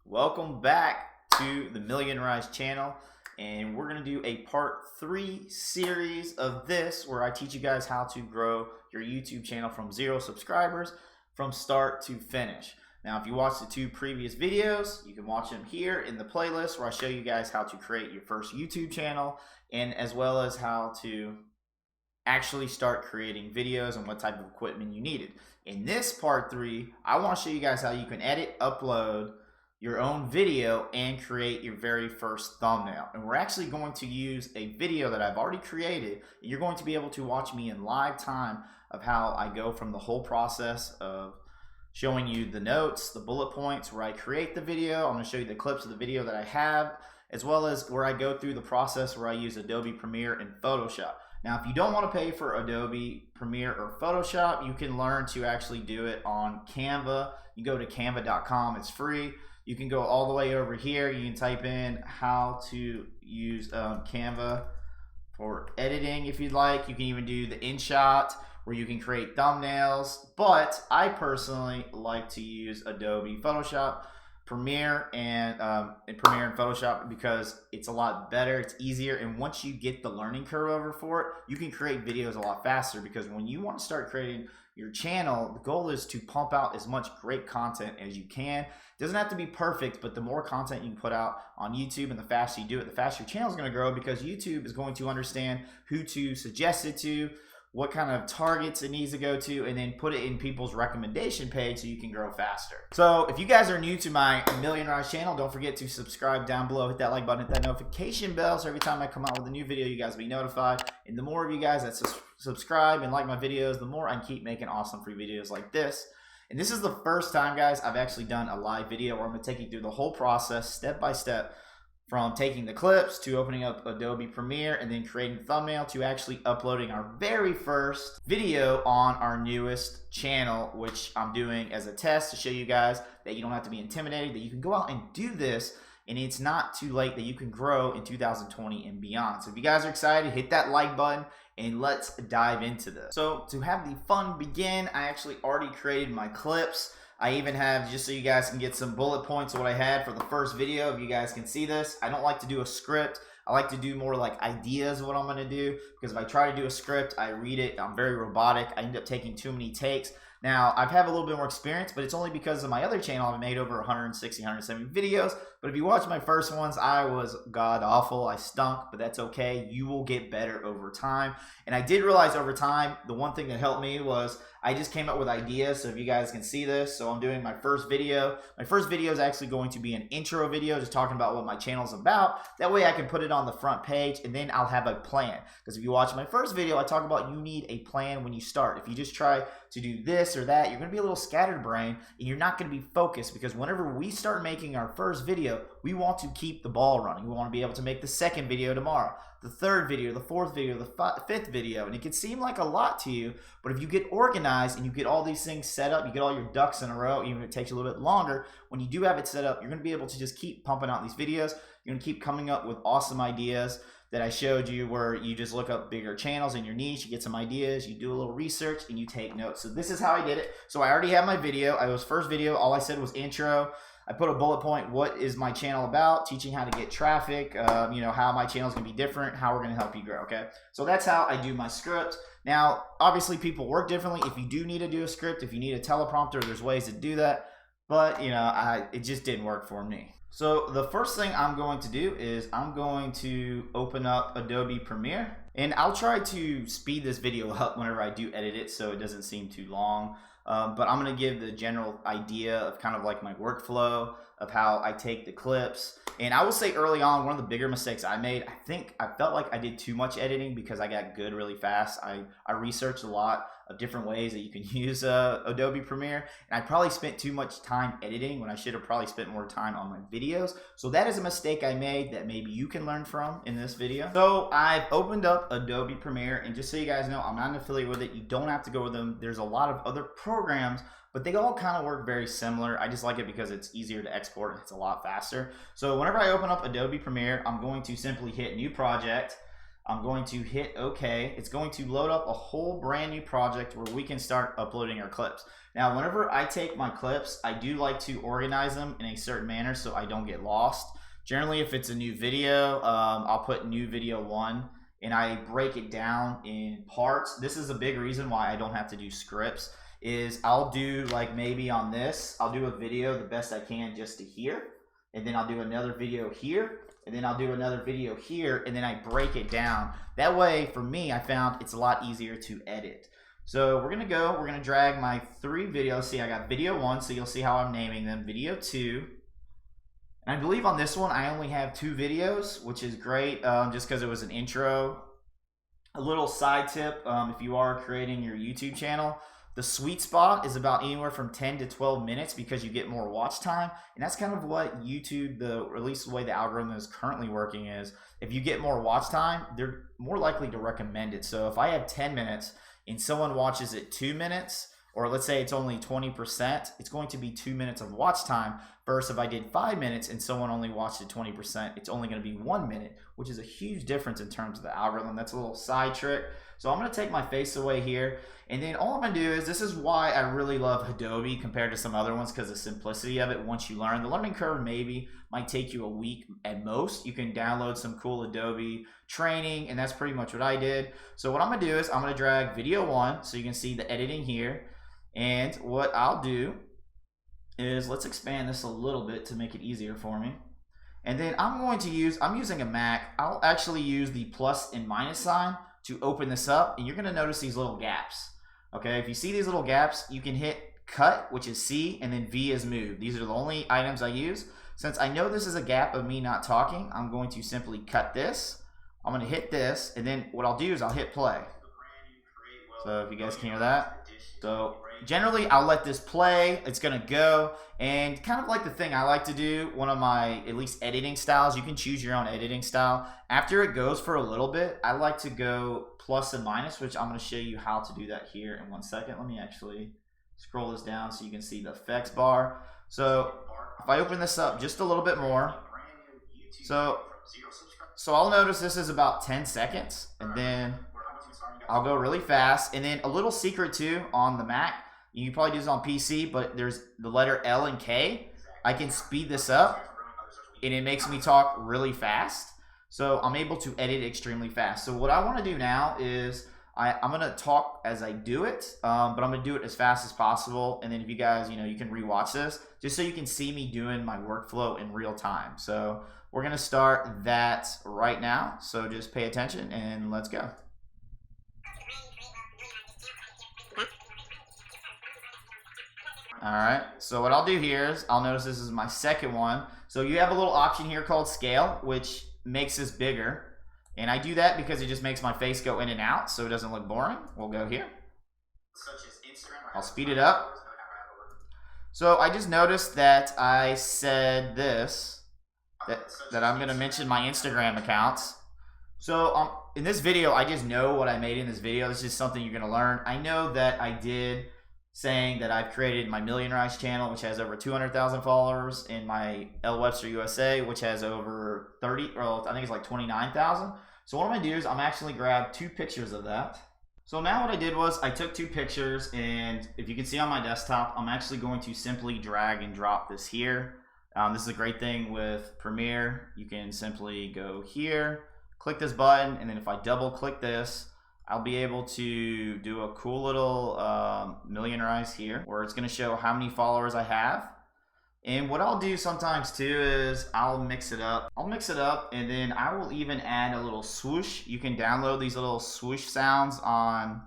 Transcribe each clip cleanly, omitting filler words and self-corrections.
Welcome back to the Million Rise channel, and we're going to do a part 3 series of this where I teach you guys how to grow your YouTube channel from 0 subscribers from start to finish. Now, if you watched the 2 previous videos, you can watch them here in the playlist where I show you guys how to create your first YouTube channel and as well as how to actually start creating videos and what type of equipment you needed. In this part 3, I want to show you guys how you can edit, upload your own video and create your very first thumbnail. And we're actually going to use a video that I've already created. You're going to be able to watch me in live time of how I go from the whole process of showing you the notes, the bullet points where I create the video. I'm going to show you the clips of the video that I have, as well as where I go through the process where I use Adobe Premiere and Photoshop. Now, if you don't want to pay for Adobe Premiere or Photoshop, you can learn to actually do it on Canva. You go to canva.com, it's free. You can go all the way over here. You can type in how to use Canva for editing if you'd like. You can even do the InShot where you can create thumbnails. But I personally like to use Adobe Photoshop, Premiere and Photoshop because it's a lot better, it's easier, and once you get the learning curve over for it, you can create videos a lot faster because when you want to start creating your channel, the goal is to pump out as much great content as you can. It doesn't have to be perfect, but the more content you can put out on YouTube and the faster you do it, the faster your channel is going to grow because YouTube is going to understand who to suggest it to, what kind of targets it needs to go to, and then put it in people's recommendation page so you can grow faster. So if you guys are new to my Million Rise channel, don't forget to subscribe down below, hit that like button, hit that notification bell, so every time I come out with a new video, you guys will be notified. And the more of you guys that subscribe and like my videos, the more I can keep making awesome free videos like this. And this is the first time, guys, I've actually done a live video where I'm going to take you through the whole process, step by step, from taking the clips to opening up Adobe Premiere and then creating the thumbnail to actually uploading our very first video on our newest channel, which I'm doing as a test to show you guys that you don't have to be intimidated, that you can go out and do this and it's not too late, that you can grow in 2020 and beyond. So if you guys are excited, hit that like button and let's dive into this. So to have the fun begin, I actually already created my clips. I even have, just so you guys can get some bullet points of what I had for the first video, if you guys can see this. I don't like to do a script. I like to do more like ideas of what I'm going to do, because if I try to do a script, I read it, I'm very robotic. I end up taking too many takes. Now, I've had a little bit more experience, but it's only because of my other channel. I've made over 160, 170 videos. But if you watch my first ones, I was god awful. I stunk, but that's okay. You will get better over time. And I did realize over time, the one thing that helped me was I just came up with ideas. So if you guys can see this, so I'm doing my first video. My first video is actually going to be an intro video, just talking about what my channel is about. That way I can put it on the front page and then I'll have a plan. Because if you watch my first video, I talk about you need a plan when you start. If you just try to do this or that, you're going to be a little scatterbrained and you're not going to be focused, because whenever we start making our first video, we want to keep the ball running. We want to be able to make the second video tomorrow, the third video, the fourth video, the fifth video. And it can seem like a lot to you, but if you get organized and you get all these things set up, you get all your ducks in a row, even if it takes you a little bit longer, when you do have it set up, you're going to be able to just keep pumping out these videos. You're going to keep coming up with awesome ideas that I showed you, where you just look up bigger channels in your niche, you get some ideas, you do a little research, and you take notes. So this is how I did it. So I already have my video. I was first video, all I said was intro. I put a bullet point, what is my channel about, teaching how to get traffic, you know, how my channel is going to be different, how we're going to help you grow, okay? So that's how I do my script. Now, obviously, people work differently. If you do need to do a script, if you need a teleprompter, there's ways to do that. But, you know, it just didn't work for me. So the first thing I'm going to do is I'm going to open up Adobe Premiere. And I'll try to speed this video up whenever I do edit it so it doesn't seem too long. But I'm going to give the general idea of kind of like my workflow of how I take the clips. And I will say early on, one of the bigger mistakes I made, I felt like I did too much editing because I got good really fast. I researched a lot of different ways that you can use Adobe Premiere, and I probably spent too much time editing when I should have probably spent more time on my videos. So that is a mistake I made that maybe you can learn from in this video. So I've opened up Adobe Premiere, and just so you guys know, I'm not an affiliate with it. You don't have to go with them. There's a lot of other programs, but they all kind of work very similar. I just like it because it's easier to export and it's a lot faster. So whenever I open up Adobe Premiere, I'm going to simply hit New Project. I'm going to hit OK. It's going to load up a whole brand new project where we can start uploading our clips. Now, whenever I take my clips, I do like to organize them in a certain manner so I don't get lost. Generally, if it's a new video, I'll put new video 1 and I break it down in parts. This is a big reason why I don't have to do scripts, is I'll do like maybe on this, I'll do a video the best I can just to here, and then I'll do another video here, and then I'll do another video here, and then I break it down. That way, for me, I found it's a lot easier to edit. So we're gonna drag my 3 videos. See, I got video 1, so you'll see how I'm naming them. Video 2, and I believe on this one, I only have 2 videos, which is great, just because it was an intro. A little side tip, if you are creating your YouTube channel, the sweet spot is about anywhere from 10 to 12 minutes because you get more watch time. And that's kind of what YouTube, or at least the way the algorithm is currently working, is if you get more watch time, they're more likely to recommend it. So if I have 10 minutes and someone watches it 2 minutes, or let's say it's only 20%, it's going to be 2 minutes of watch time. Versus if I did 5 minutes and someone only watched it 20%, it's only going to be 1 minute, which is a huge difference in terms of the algorithm. That's a little side trick. So I'm going to take my face away here. And then all I'm going to do is, this is why I really love Adobe compared to some other ones, because the simplicity of it. Once you learn, the learning curve maybe might take you a week at most. You can download some cool Adobe training, and that's pretty much what I did. So what I'm going to do is I'm going to drag video 1 so you can see the editing here. And what I'll do is, let's expand this a little bit to make it easier for me. And then I'm using a Mac. I'll actually use the plus and minus sign to open this up, and you're going to notice these little gaps. Okay, if you see these little gaps, you can hit cut, which is C, and then V is move. These are the only items I use. Since I know this is a gap of me not talking, I'm going to simply cut this. I'm going to hit this, and then what I'll do is I'll hit play. So if you guys can hear that. So generally, I'll let this play. It's going to go. And kind of like the thing I like to do, one of my, at least editing styles, you can choose your own editing style. After it goes for a little bit, I like to go plus and minus, which I'm going to show you how to do that here in 1 second. Let me actually scroll this down so you can see the effects bar. So if I open this up just a little bit more, so I'll notice this is about 10 seconds, and then I'll go really fast. And then a little secret too on the Mac, you can probably do this on PC, but there's the letter L and K. I can speed this up and it makes me talk really fast. So I'm able to edit extremely fast. So what I want to do now is I'm going to talk as I do it, but I'm going to do it as fast as possible. And then if you guys, you can rewatch this just so you can see me doing my workflow in real time. So we're going to start that right now. So just pay attention and let's go. Alright, so what I'll do here is, I'll notice this is my second one. So you have a little option here called scale, which makes this bigger. And I do that because it just makes my face go in and out so it doesn't look boring. We'll go here. I'll speed it up. So I just noticed that I said this, that I'm going to mention my Instagram accounts. So in this video, I just know what I made in this video. This is something you're going to learn. I know that I did saying that I've created my Million Rise channel, which has over 200,000 followers, and my L Webster USA, which has over 30, or I think it's like 29,000. So what I'm going to do is I'm actually grab 2 pictures of that. So now what I did was I took 2 pictures, and if you can see on my desktop, I'm actually going to simply drag and drop this here. This is a great thing with Premiere. You can simply go here, click this button, and then if I double click this, I'll be able to do a cool little Million Rise here, where it's going to show how many followers I have. And what I'll do sometimes too is I'll mix it up. And then I will even add a little swoosh. You can download these little swoosh sounds on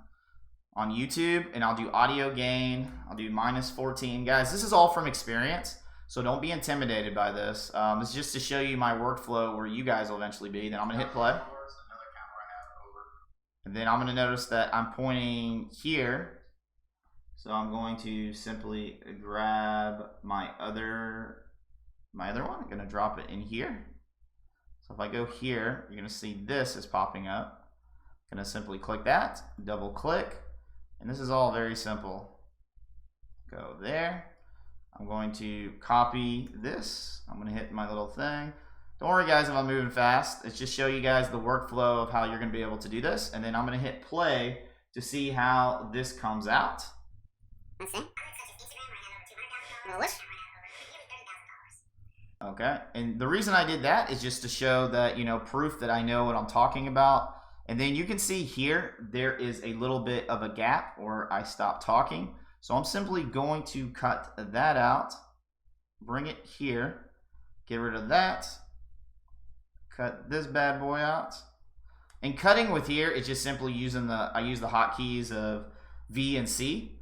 YouTube, and I'll do audio gain. I'll do -14. Guys, this is all from experience, so don't be intimidated by this. It's just to show you my workflow where you guys will eventually be. Then I'm going to hit play. And then I'm going to notice that I'm pointing here. So I'm going to simply grab my other one. I'm going to drop it in here. So if I go here, you're going to see this is popping up. I'm going to simply click that, double click, and this is all very simple. Go there. I'm going to copy this. I'm going to hit my little thing. Don't worry guys if I'm moving fast. It's just show you guys the workflow of how you're going to be able to do this. And then I'm going to hit play to see how this comes out. Let's see. Okay, and the reason I did that is just to show that, you know, proof that I know what I'm talking about. And then you can see here, there is a little bit of a gap where I stopped talking. So I'm simply going to cut that out, bring it here, get rid of that, cut this bad boy out. And cutting with here is just simply using I use the hotkeys of V and C.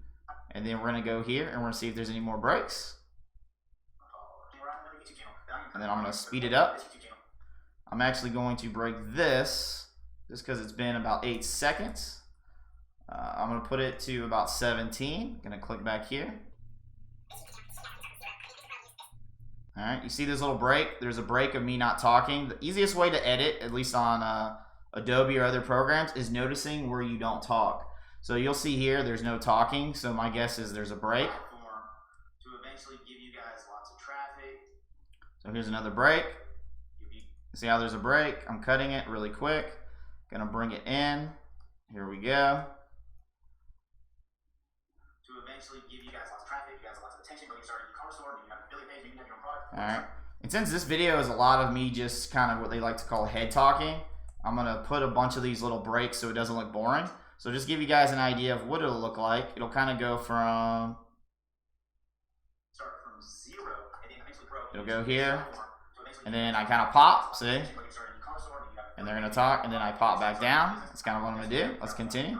And then we're gonna go here and we're gonna see if there's any more breaks. And then I'm gonna speed it up. I'm actually going to break this just because it's been about 8 seconds. I'm gonna put it to about 17. Gonna click back here. All right, you see this little break? There's a break of me not talking. The easiest way to edit, at least on Adobe or other programs, is noticing where you don't talk. So you'll see here, there's no talking. So my guess is there's a break. To eventually give you guys lots of traffic. So here's another break. See how there's a break? I'm cutting it really quick. Gonna bring it in. Here we go. To eventually give you guys lots of traffic, you guys lots of attention, when you start a e-commerce store, maybe you have an affiliate page, maybe you have your own product. Alright. And since this video is a lot of me just kind of what they like to call head talking, I'm gonna put a bunch of these little breaks so it doesn't look boring. So just give you guys an idea of what it'll look like. It'll kind of go from start from 0 and then eventually grow. It'll go here, and then I kind of pop, see? And they're gonna talk, and then I pop back down. That's kind of what I'm gonna do. Let's continue.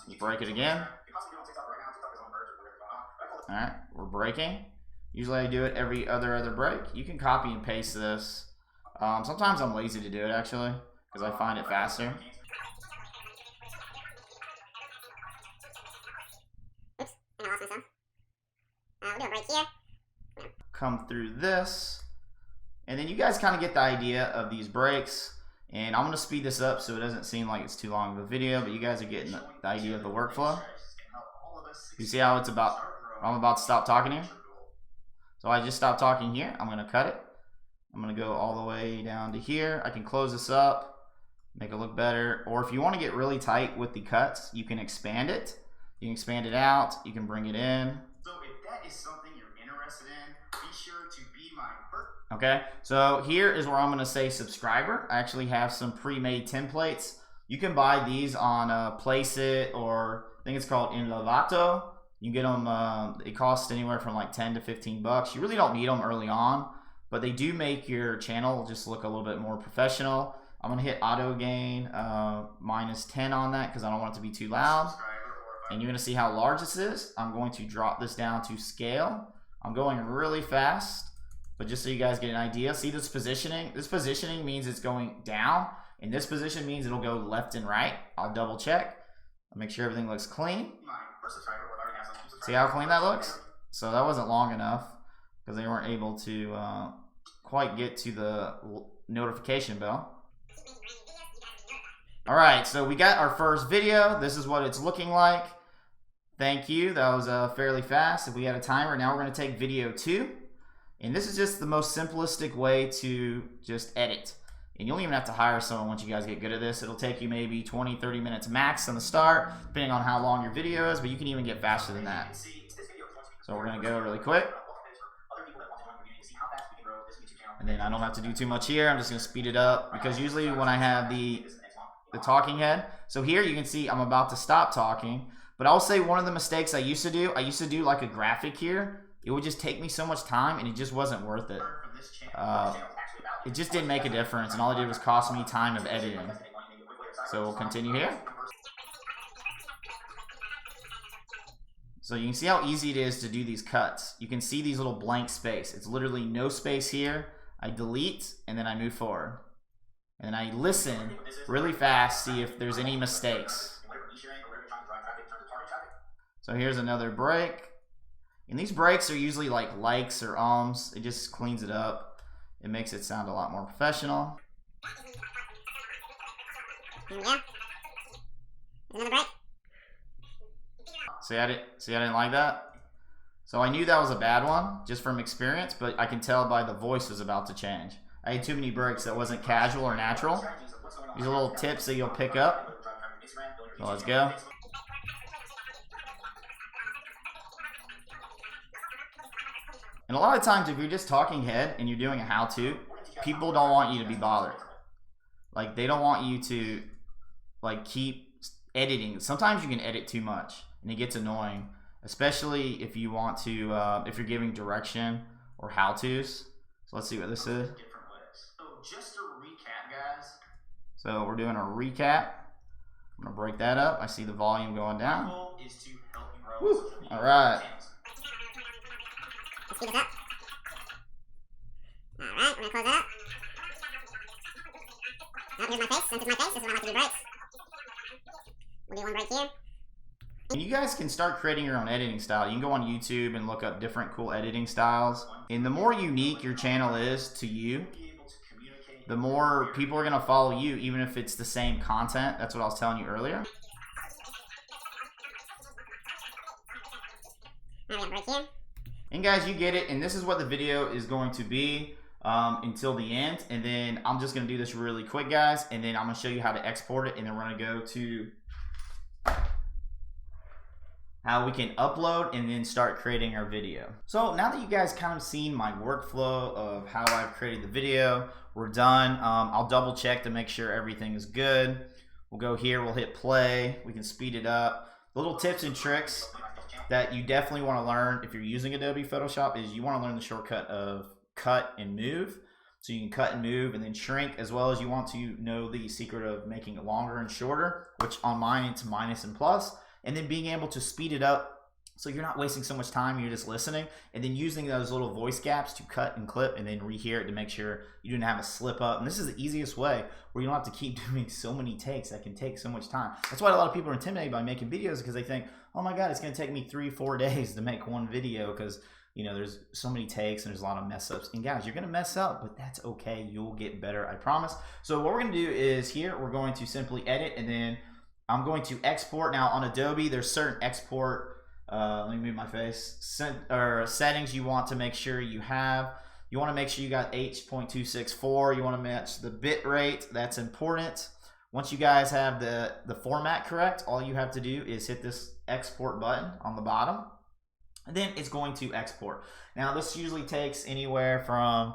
Let's break it again. All right, we're breaking. Usually I do it every other break. You can copy and paste this. Sometimes I'm lazy to do it actually, because I find it faster. Oops, I lost myself. We'll do a break here. Come through this. And then you guys kind of get the idea of these breaks. And I'm going to speed this up so it doesn't seem like it's too long of a video, but you guys are getting the idea of the workflow. You see how I'm about to stop talking here? So I just stopped talking here. I'm going to cut it. I'm going to go all the way down to here. I can close this up, make it look better. Or if you want to get really tight with the cuts, you can expand it. You can expand it out. You can bring it in. So if that is something you're interested in, be sure to be my first. Okay, so here is where I'm going to say subscriber. I actually have some pre-made templates. You can buy these on Placeit, or I think it's called Lavan. You get them, it costs anywhere from like 10 to 15 bucks. You really don't need them early on, but they do make your channel just look a little bit more professional. I'm going to hit auto gain -10 on that because I don't want it to be too loud. And you're going to see how large this is. I'm going to drop this down to scale. I'm going really fast. But just so you guys get an idea, see this positioning? This positioning means it's going down, and this position means it'll go left and right. I'll double check. I'll make sure everything looks clean. See how clean that looks? So that wasn't long enough because they weren't able to quite get to the notification bell. Alright, so we got our first video. This is what it's looking like. Thank you. That was fairly fast. If we had a timer, now we're going to take video 2. And this is just the most simplistic way to just edit. And you don't even have to hire someone once you guys get good at this. It'll take you maybe 20-30 minutes max on the start, depending on how long your video is, but you can even get faster than that. So we're going to go really quick. And then I don't have to do too much here. I'm just going to speed it up, because usually when I have the talking head, so here you can see I'm about to stop talking. But I'll say one of the mistakes I used to do like a graphic here. It would just take me so much time, and it just wasn't worth it. It just didn't make a difference, and all it did was cost me time of editing. So we'll continue here. So you can see how easy it is to do these cuts. You can see these little blank space. It's literally no space here. I delete, and then I move forward. And then I listen really fast, see if there's any mistakes. So here's another break. And these breaks are usually like likes or ums. It just cleans it up. It makes it sound a lot more professional. Yeah. Another break. See, I didn't like that. So I knew that was a bad one just from experience, but I can tell by the voice was about to change. I had too many breaks that wasn't casual or natural. These are little tips that you'll pick up. So let's go. And a lot of times if you're just talking head and you're doing a how-to, people don't want you to be bothered. Like they don't want you to like keep editing. Sometimes you can edit too much and it gets annoying, especially if you want to, if you're giving direction or how-tos. So let's see what this is. So just to recap, guys. So we're doing a recap. I'm gonna break that up. I see the volume going down. My goal is to help you grow. All right. Let's speed this up. Alright, we're gonna close that up. Oh, here's my face. Since it's my face, this is when I like to do breaks. We'll do one break here. And you guys can start creating your own editing style. You can go on YouTube and look up different cool editing styles. And the more unique your channel is to you, the more people are going to follow you, even if it's the same content. That's what I was telling you earlier. Now we got a break here. And guys, you get it. And this is what the video is going to be until the end. And then I'm just going to do this really quick, guys. And then I'm going to show you how to export it. And then we're going to go to how we can upload and then start creating our video. So now that you guys kind of seen my workflow of how I've created the video, we're done. I'll double check to make sure everything is good. We'll go here, we'll hit play. We can speed it up. Little tips and tricks that you definitely want to learn if you're using Adobe Photoshop is you want to learn the shortcut of cut and move. So you can cut and move and then shrink, as well as you want to know the secret of making it longer and shorter, which on mine it's minus and plus. And then being able to speed it up so you're not wasting so much time, you're just listening, and then using those little voice gaps to cut and clip and then rehear it to make sure you didn't have a slip up. And this is the easiest way where you don't have to keep doing so many takes that can take so much time. That's why a lot of people are intimidated by making videos, because they think, oh my God, it's going to take me 3-4 days to make one video because, you know, there's so many takes and there's a lot of mess ups. And guys, you're going to mess up, but that's okay. You'll get better, I promise. So what we're going to do is here, we're going to simply edit, and then I'm going to export. Now on Adobe, there's certain export, let me move my face, settings you want to make sure you have. You want to make sure you got H.264. You want to match the bit rate. That's important. Once you guys have the format correct, all you have to do is hit this export button on the bottom, and then it's going to export. Now this usually takes anywhere from,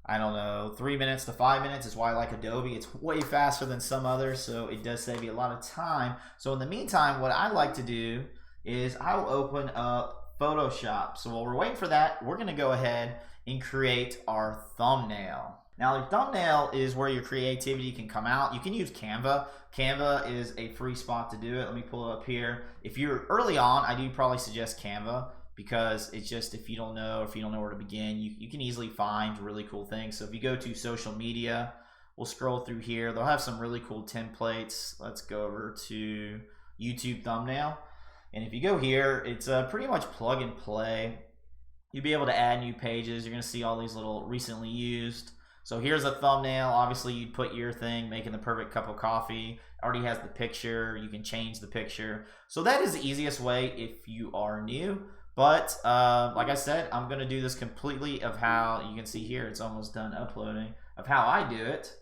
I don't know, 3 minutes to 5 minutes. Is why I like Adobe. It's way faster than some others, so it does save you a lot of time. So in the meantime, what I like to do is I will open up Photoshop. So while we're waiting for that, we're gonna go ahead and create our thumbnail. Now the thumbnail is where your creativity can come out. You can use Canva. Canva is a free spot to do it. Let me pull it up here. If you're early on, I do probably suggest Canva, because it's just, if you don't know where to begin, you can easily find really cool things. So if you go to social media, we'll scroll through here. They'll have some really cool templates. Let's go over to YouTube thumbnail. And if you go here, it's pretty much plug and play. You'll be able to add new pages. You're gonna see all these little recently used. So here's a thumbnail. Obviously you'd put your thing, making the perfect cup of coffee. Already has the picture. You can change the picture. So that is the easiest way if you are new. But like I said, I'm going to do this completely of how you can see here. It's almost done uploading, of how I do it.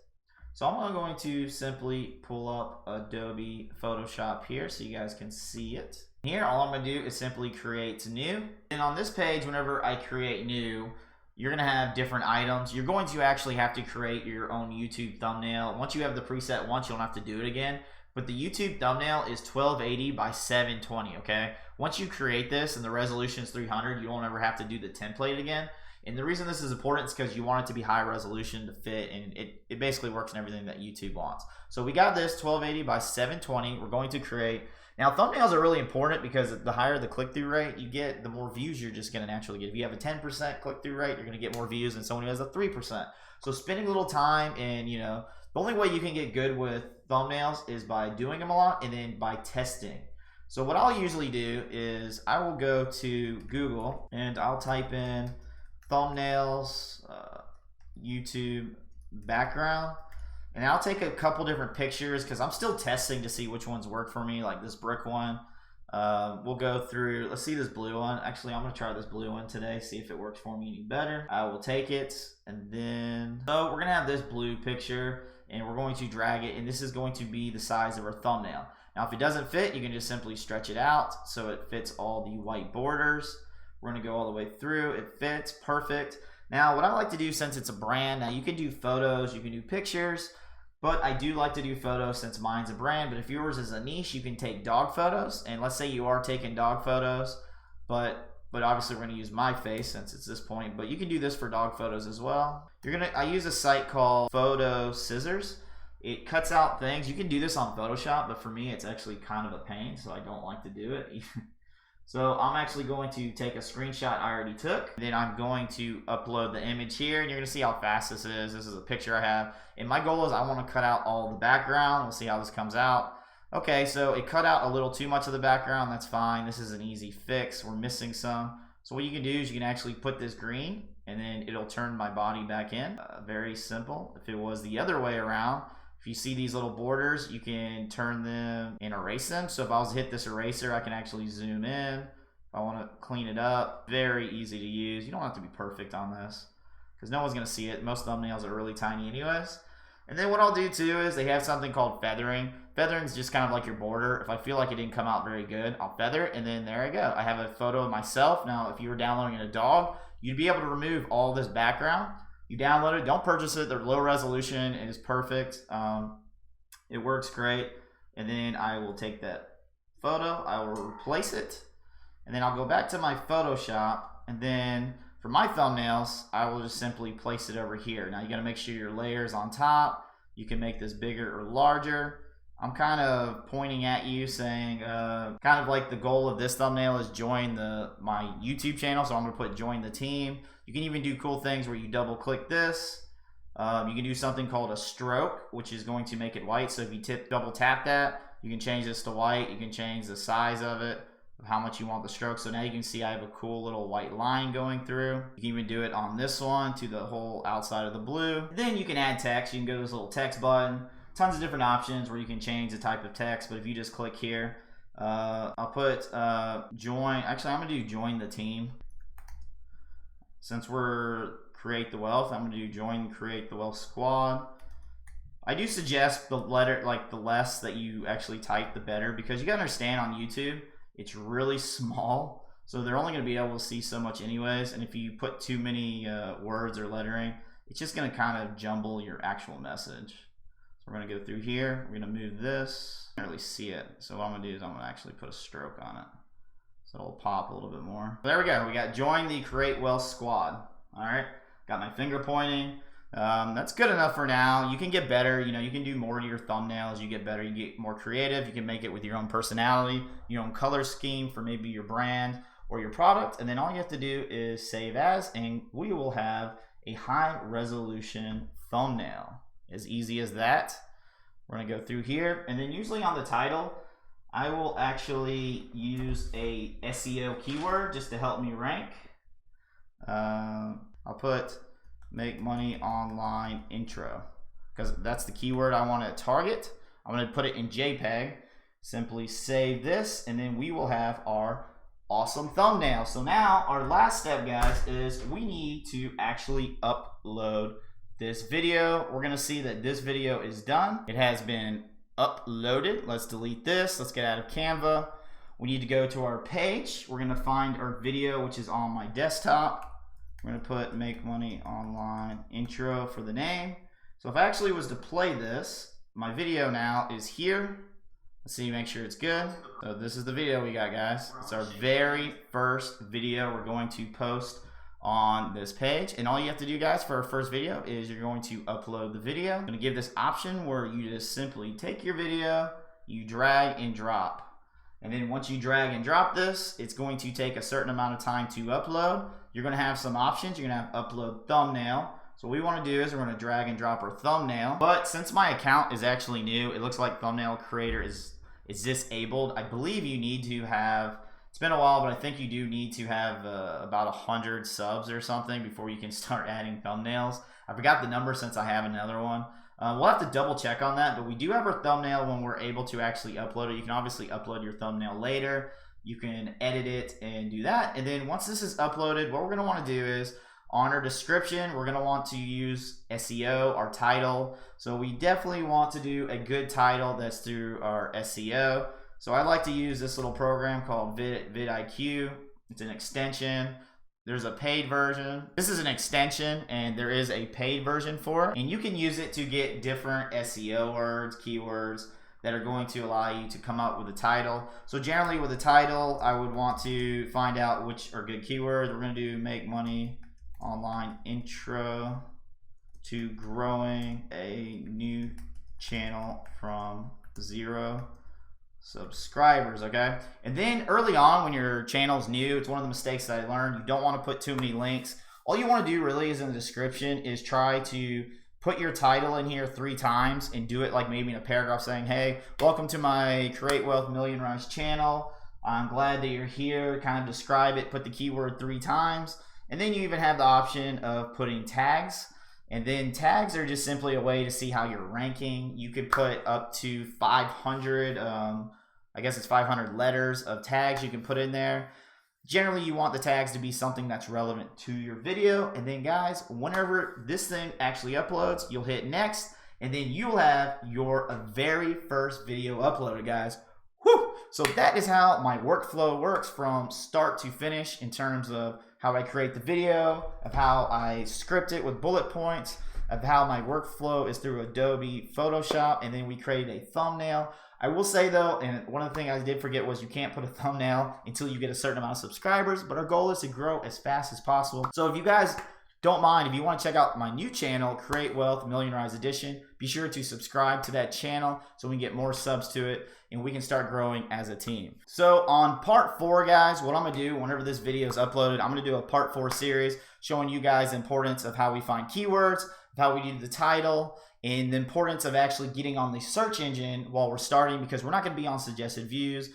So I'm going to simply pull up Adobe Photoshop here so you guys can see it. Here, all I'm going to do is simply create new. And on this page, whenever I create new, you're going to have different items. You're going to actually have to create your own YouTube thumbnail. Once you have the preset once, you don't have to do it again. But the YouTube thumbnail is 1280 by 720, okay? Once you create this and the resolution is 300, you won't ever have to do the template again. And the reason this is important is because you want it to be high resolution to fit, and it basically works in everything that YouTube wants. So we got this 1280 by 720. We're going to create. Now thumbnails are really important because the higher the click-through rate you get, the more views you're just going to naturally get. If you have a 10% click-through rate, you're going to get more views than someone who has a 3%. So spending a little time, and you know, the only way you can get good with thumbnails is by doing them a lot and then by testing. So what I'll usually do is I will go to Google and I'll type in thumbnails, YouTube background, and I'll take a couple different pictures because I'm still testing to see which ones work for me, like this brick one. We'll go through, let's see this blue one. Actually, I'm going to try this blue one today, see if it works for me any better. I will take it, and then, so we're going to have this blue picture, and we're going to drag it, and this is going to be the size of our thumbnail. Now, if it doesn't fit, you can just simply stretch it out so it fits all the white borders. We're going to go all the way through. It fits perfect. Now, what I like to do, since it's a brand, now you can do photos, you can do pictures, but I do like to do photos since mine's a brand. But if yours is a niche, you can take dog photos. And let's say you are taking dog photos, but obviously we're going to use my face since it's this point. But you can do this for dog photos as well. I use a site called Photo Scissors. It cuts out things. You can do this on Photoshop, but for me, it's actually kind of a pain, so I don't like to do it. So I'm actually going to take a screenshot I already took. Then I'm going to upload the image here, and you're going to see how fast this is. This is a picture I have. And my goal is I want to cut out all the background. We'll see how this comes out. Okay, so it cut out a little too much of the background. That's fine. This is an easy fix. We're missing some. So what you can do is you can actually put this green, and then it'll turn my body back in. Very simple. If it was the other way around, if you see these little borders, you can turn them and erase them. So if I was to hit this eraser, I can actually zoom in. If I want to clean it up, very easy to use. You don't have to be perfect on this because no one's going to see it. Most thumbnails are really tiny anyways. And then what I'll do too is they have something called feathering. Feathering is just kind of like your border. If I feel like it didn't come out very good, I'll feather it, and then there I go. I have a photo of myself. Now, if you were downloading a dog, you'd be able to remove all this background. You download it, don't purchase it. They're low resolution. It is perfect. It works great. And then I will take that photo, I will replace it, and then I'll go back to my Photoshop, and then for my thumbnails, I will just simply place it over here. Now you gotta make sure your layer's on top. You can make this bigger or larger. I'm kind of pointing at you saying, kind of like the goal of this thumbnail is join my YouTube channel. So I'm gonna put join the team. You can even do cool things where you double click this. You can do something called a stroke, which is going to make it white. So if you double tap that, you can change this to white. You can change the size of it, of how much you want the stroke. So now you can see I have a cool little white line going through. You can even do it on this one to the whole outside of the blue. Then you can add text. You can go to this little text button. Tons of different options where you can change the type of text. But if you just click here, I'll put join. Actually, I'm going to do join the team. Since we're create the wealth, I'm going to do join create the wealth squad. I do suggest the letter, like the less that you actually type, the better, because you got to understand on YouTube, it's really small. So they're only going to be able to see so much anyways. And if you put too many words or lettering, it's just going to kind of jumble your actual message. So we're going to go through here. We're going to move this. I can't really see it. So what I'm going to do is I'm going to actually put a stroke on it. So it'll pop a little bit more. There we go. We got join the Create Wealth Squad. All right. Got my finger pointing. That's good enough for now. You can get better. You know, you can do more to your thumbnails. You get better. You get more creative. You can make it with your own personality, your own color scheme for maybe your brand or your product. And then all you have to do is save as, and we will have a high resolution thumbnail. As easy as that. We're going to go through here. And then usually on the title, I will actually use a SEO keyword just to help me rank. I'll put make money online intro because that's the keyword I want to target. I'm going to put it in JPEG. Simply save this, and then we will have our awesome thumbnail. So now our last step, guys, is we need to actually upload this video. We're going to see that this video is done. It has been uploaded. Let's delete this. Let's get out of Canva. We need to go to our page. We're going to find our video, which is on my desktop. We're going to put make money online intro for the name. So if I actually was to play this, my video now is here. Let's see, make sure it's good. So this is the video we got, guys. It's our very first video we're going to post on this page. And all you have to do, guys, for our first video is you're going to upload the video. I'm going to give this option where you just simply take your video, you drag and drop. And then once you drag and drop this, it's going to take a certain amount of time to upload. You're going to have some options. You're going to have upload thumbnail. So what we want to do is we're going to drag and drop our thumbnail. But since my account is actually new, it looks like thumbnail creator is disabled. I believe you need to have, it's been a while, but I think you do need to have about 100 subs or something before you can start adding thumbnails. I forgot the number since I have another one. We'll have to double check on that, but we do have our thumbnail when we're able to actually upload it. You can obviously upload your thumbnail later. You can edit it and do that. And then once this is uploaded, what we're gonna wanna do is on our description, we're gonna want to use SEO, our title. So we definitely want to do a good title that's through our SEO. So I like to use this little program called vidIQ. It's an extension. There's a paid version. This is an extension and there is a paid version for it. And you can use it to get different SEO words, keywords that are going to allow you to come up with a title. So generally with a title, I would want to find out which are good keywords. We're gonna do make money online intro to growing a new channel from 0 subscribers, okay? And then early on when your channel's new, it's one of the mistakes that I learned. You don't want to put too many links. All you want to do really is in the description is try to put your title in here 3 times and do it like maybe in a paragraph saying, hey, welcome to my Create Wealth Million Rise channel. I'm glad that you're here. Kind of describe it, put the keyword 3 times. And then you even have the option of putting tags. And then tags are just simply a way to see how you're ranking. You could put up to 500, I guess it's 500 letters of tags you can put in there. Generally, you want the tags to be something that's relevant to your video. And then guys, whenever this thing actually uploads, you'll hit next. And then you'll have your very first video uploaded, guys. Whew! So that is how my workflow works from start to finish in terms of how I create the video, of how I script it with bullet points, of how my workflow is through Adobe Photoshop, and then we create a thumbnail. I will say though, and one of the things I did forget was you can't put a thumbnail until you get a certain amount of subscribers, but our goal is to grow as fast as possible. So if you guys don't mind, if you want to check out my new channel, Create Wealth Million Rise Edition, be sure to subscribe to that channel so we can get more subs to it and we can start growing as a team. So on part 4, guys, what I'm gonna do whenever this video is uploaded, I'm gonna do a part 4 series showing you guys the importance of how we find keywords, of how we do the title, and the importance of actually getting on the search engine while we're starting, because we're not gonna be on suggested views.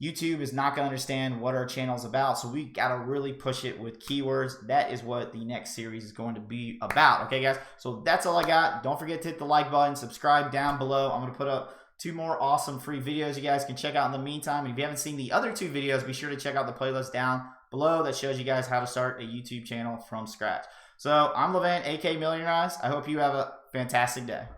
YouTube is not gonna understand what our channel is about, so we gotta really push it with keywords. That is what the next series is going to be about, okay guys? So that's all I got. Don't forget to hit the like button, subscribe down below. I'm gonna put up 2 more awesome free videos you guys can check out in the meantime. And if you haven't seen the other 2 videos, be sure to check out the playlist down below that shows you guys how to start a YouTube channel from scratch. So I'm Lavan, aka Million Rise. I hope you have a fantastic day.